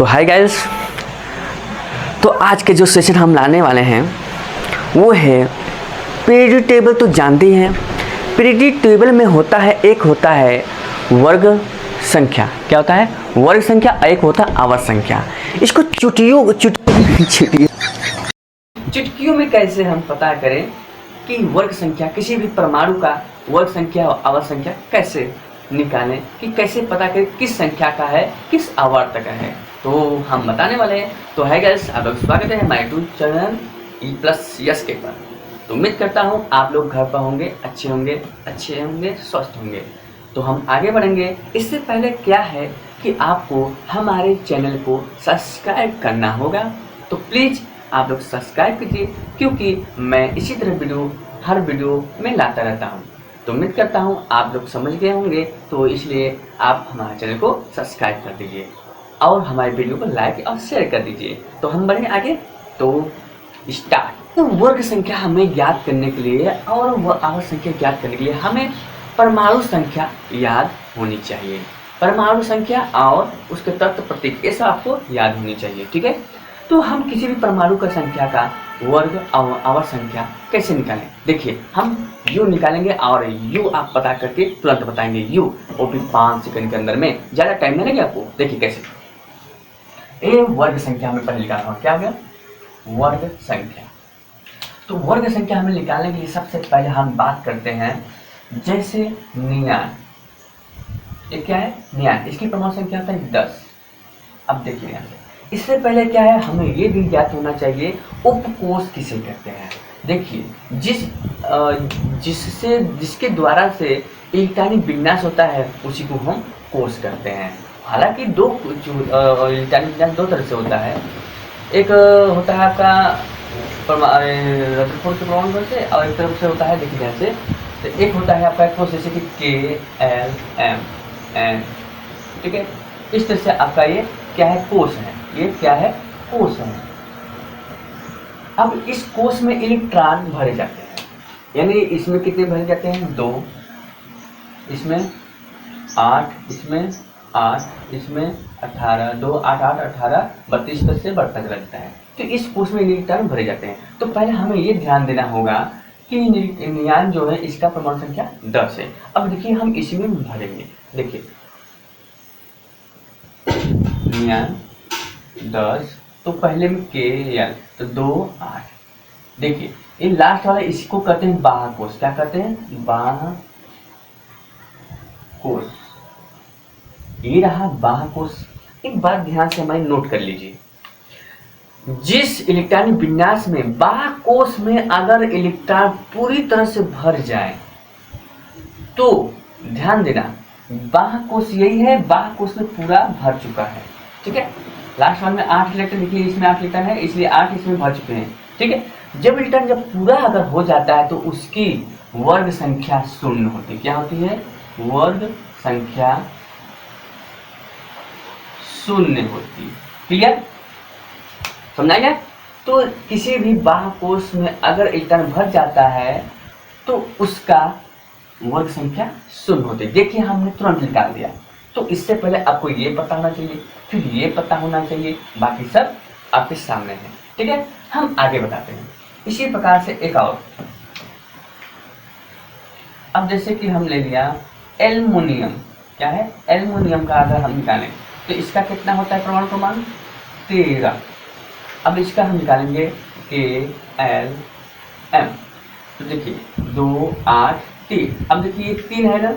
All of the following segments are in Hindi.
तो हाय गाइस, तो आज के जो सेशन हम लाने वाले हैं वो है पीरियडिक टेबल। तो जानते ही हैं पीरियडिक टेबल में होता है वर्ग संख्या। क्या होता है? वर्ग संख्या। एक होता है आवर्त संख्या। इसको चुटकियों में कैसे हम पता करें कि वर्ग संख्या, किसी भी परमाणु का वर्ग संख्या और आवर्त संख्या कैसे निकालें, कि कैसे पता करें किस संख्या का है, किस आवर्त का है, तो हम बताने वाले हैं। तो है गाइस, आप लोग स्वागत है हमारे यूट्यूब चैनल E+S के पर। तो उम्मीद करता हूँ आप लोग घर पर होंगे, अच्छे होंगे, स्वस्थ होंगे। तो हम आगे बढ़ेंगे। इससे पहले क्या है कि आपको हमारे चैनल को सब्सक्राइब करना होगा। तो प्लीज़ आप लोग सब्सक्राइब कीजिए, क्योंकि मैं इसी तरह हर वीडियो में लाता रहता हूँ। तो उम्मीद करता हूँ आप लोग समझ गए होंगे, तो इसलिए आप हमारे चैनल को सब्सक्राइब कर दीजिए और हमारे वीडियो को लाइक और शेयर कर दीजिए। तो हम बढ़ें आगे। तो स्टार्ट। तो वर्ग संख्या हमें ज्ञात करने के लिए और वह आवर्त संख्या ज्ञात करने के लिए हमें परमाणु संख्या याद होनी चाहिए। परमाणु संख्या और उसके तत्व प्रतीक, ये सब आपको याद होनी चाहिए, ठीक है। तो हम किसी भी परमाणु का संख्या का वर्ग और आवर्त संख्या कैसे निकालें? देखिए, हम U निकालेंगे और U आप पता करके तुरंत बताएंगे। U, वो भी 5 सेकंड के अंदर में, ज़्यादा टाइम नहीं लगेगा आपको। देखिए कैसे। ये वर्ग संख्या हमें पहले निकालना होगा। क्या हो गया? वर्ग संख्या। तो वर्ग संख्या हमें निकालने के लिए सबसे पहले हम बात करते हैं जैसे नियान। ये क्या है? नियान। इसकी परमाणु संख्या होता है 10। अब देखिए यहाँ से, इससे पहले क्या है, हमें ये भी ज्ञात होना चाहिए उपकोष किसे कहते हैं। देखिए, जिसके द्वारा से इलेक्ट्रॉनिक विन्यास होता है उसी को हम कोष कहते हैं। हालांकि इलेक्ट्रॉनिक विन्यास दो तरह से होता है। एक होता है आपका रदरफोर्ड के प्रमाण से, और एक तरफ से होता है, देखिए जैसे, तो एक होता है आपका कोष जैसे कि KLMN, ठीक है। इस तरह से आपका ये क्या है? कोष है। ये क्या है? कोष है। अब इस कोष में इलेक्ट्रॉन भरे जाते हैं, यानी इसमें कितने भरे जाते हैं? 2, इसमें 8, इसमें 8, इसमें 18, 2 8 8 18 32 तक से बढ़ता चलता है। तो इस कोष में इलेक्ट्रॉन भरे जाते हैं। तो पहले हमें ये ध्यान देना होगा कि नियान जो है इसका परमाणु संख्या 10 है। अब देखिए हम इसमें भरेंगे। देखिए नियान 10, तो पहले में KL, तो 2 8। देखिए ये लास्ट वाला, इसको कहते हैं बाह्य कोष। क्या कहते हैं? बाह्य कोष। ये रहा बाह्य कोष। एक बात ध्यान से हमारी नोट कर लीजिए, जिस इलेक्ट्रॉनिक विन्यास में बाह्य कोष में अगर इलेक्ट्रॉन पूरी तरह से भर जाए, तो ध्यान देना बाह्य कोष यही है, बाह्य कोष में पूरा भर चुका है, ठीक है। लास्ट वन में 8 इलेक्ट्रॉन, देखिए इसमें 8 इलेक्ट्रॉन है, इसलिए 8 इसमें भर चुके हैं, ठीक है। जब इलेक्ट्रॉन जब पूरा अगर हो जाता है तो उसकी वर्ग संख्या 0 होती है। क्या होती है? वर्ग संख्या 0 होती है। क्लियर? समझा गया? तो किसी भी बाह्य कोष में अगर इलेक्ट्रॉन भर जाता है तो उसका वर्ग संख्या 0 होती है। देखिए हमने तुरंत निकाल दिया। तो इससे पहले आपको ये पता होना चाहिए, फिर ये पता होना चाहिए, बाकी सब आपके सामने है, ठीक है। हम आगे बताते हैं। इसी प्रकार से एक और, अब जैसे कि हम ले लिया एल्युमिनियम। क्या है? एल्युमिनियम का अगर हम निकालें तो इसका कितना होता है परमाणु क्रमांक? 13। अब इसका हम निकालेंगे KLM, तो देखिए 2 8 3। अब देखिए ये 3 है ना,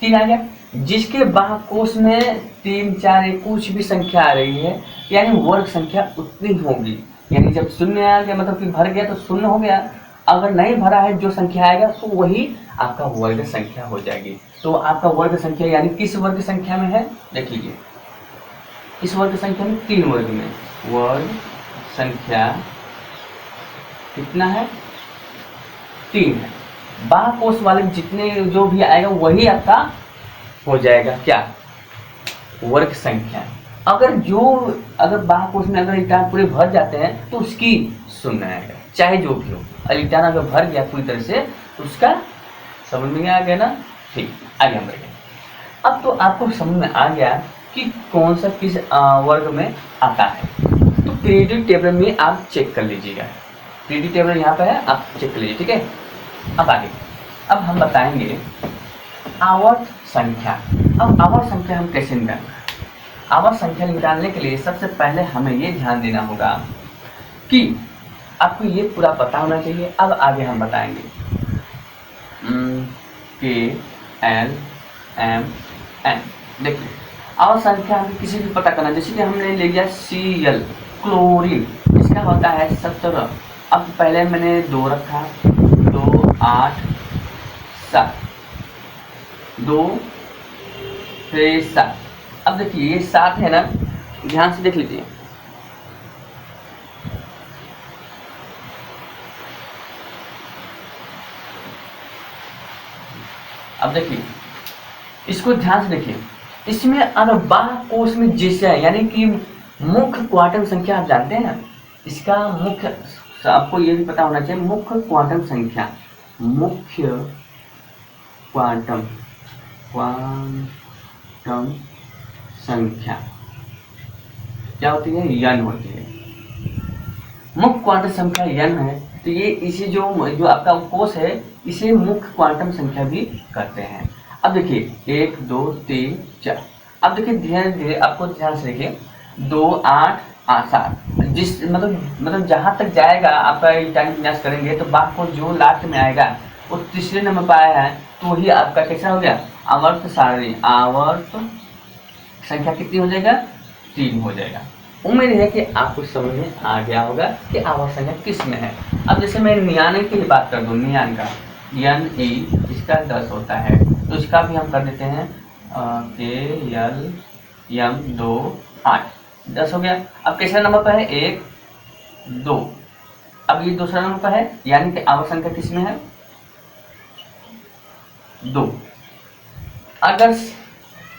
3 आ गया। जिसके बाह्य कोष में 3 4 1 कुछ भी संख्या आ रही है, यानी वर्ग संख्या उतनी होगी। यानी जब 0 आ गया मतलब कि भर गया तो 0 हो गया। अगर नहीं भरा है, जो संख्या आएगा तो वही आपका वर्ग संख्या हो जाएगी। तो आपका वर्ग संख्या यानी किस वर्ग संख्या में है? देख लीजिए, इस वर्ग संख्या में 3 वर्ग में वर्ग संख्या कितना है? 3 है। बाह्य कोष वाले जितने जो भी आएगा वही आपका हो जाएगा क्या? वर्ग संख्या। अगर बाह्य कोष में अगर इलेक्ट्रॉन पूरे भर जाते हैं तो उसकी 0 आएगा, चाहे जो भी हो। इलेक्ट्रॉन अगर भर गया पूरी तरह से तो उसका, समझ में आ गया ना? ठीक, आगे हम बढ़ेंगे। अब तो आपको समझ में आ गया कि कौन सा किस वर्ग में आता है। तो पीरियोडिक टेबल में आप चेक कर लीजिएगा, पीरियोडिक टेबल यहाँ पे है, आप चेक कर लीजिए, ठीक है। अब आगे, अब हम बताएंगे आवर्त संख्या। अब आवर्त संख्या हम कैसे निकालेंगे? आवर्त संख्या निकालने के लिए सबसे पहले हमें ये ध्यान देना होगा कि आपको ये पूरा पता होना चाहिए। अब आगे हम बताएंगे के एल एम एन। देखिए आवर्त संख्या हमें किसी भी पता करना, जैसे कि हमने ले लिया Cl क्लोरीन, इसका होता है 17। अब पहले मैंने 2 रखा, 2 8 7, 2 फिर 7। अब देखिए ये 7 है ना, ध्यान से देख लीजिए। अब देखिए इसको ध्यान से देखिए, इसमें अनुबाह कोष में जैसे है, यानी कि मुख्य क्वांटम संख्या आप जानते हैं ना, इसका मुख्य आपको ये भी पता होना चाहिए, मुख्य क्वांटम संख्या, मुख्य क्वांटम संख्या क्या होती है? n होती है। मुख्य क्वांटम संख्या n है, तो ये इसी जो आपका कोष है इसे मुख्य क्वांटम संख्या भी कहते हैं। अब देखिए 1 2 3 4। अब देखिए धीरे धीरे आपको ध्यान से देखिए 2 8 7, जिस मतलब जहाँ तक जाएगा आपका टाइम विन्यास करेंगे तो बात को जो लास्ट में आएगा वो तीसरे नंबर पर आया है, तो ही आपका कैसा हो गया? आवर्त सारणी, आवर्त संख्या कितनी हो जाएगा? 3 हो जाएगा। उम्मीद है कि आपको समझ में आ गया होगा कि आवर्त संख्या किस में है। अब जैसे मैं 99 की ही बात कर दूं, 99 का Ne इसका 10 होता है, तो इसका भी हम कर देते हैं KLM2 8, 10 हो गया। अब किसरे नंबर पर है? 1 2। अब ये दूसरा नंबर पर है, यानी कि आवर्त संख्या किस में है? 2। अगर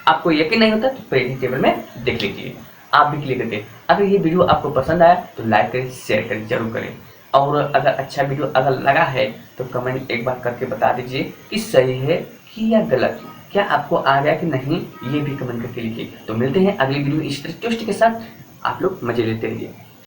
आपको यकीन नहीं होता तो पीरियोडिक टेबल में देख लीजिए, आप भी क्लिक करके। अगर ये वीडियो आपको पसंद आया तो लाइक करें, शेयर करें, जरूर करें। और अगर अच्छा वीडियो अगर लगा है तो कमेंट एक बार करके बता दीजिए कि सही है कि या गलत, क्या आपको आ गया कि नहीं, ये भी कमेंट करके लिखिए। तो मिलते हैं अगली वीडियो इस ट्विस्ट के साथ, आप लोग मजे लेते रहिए।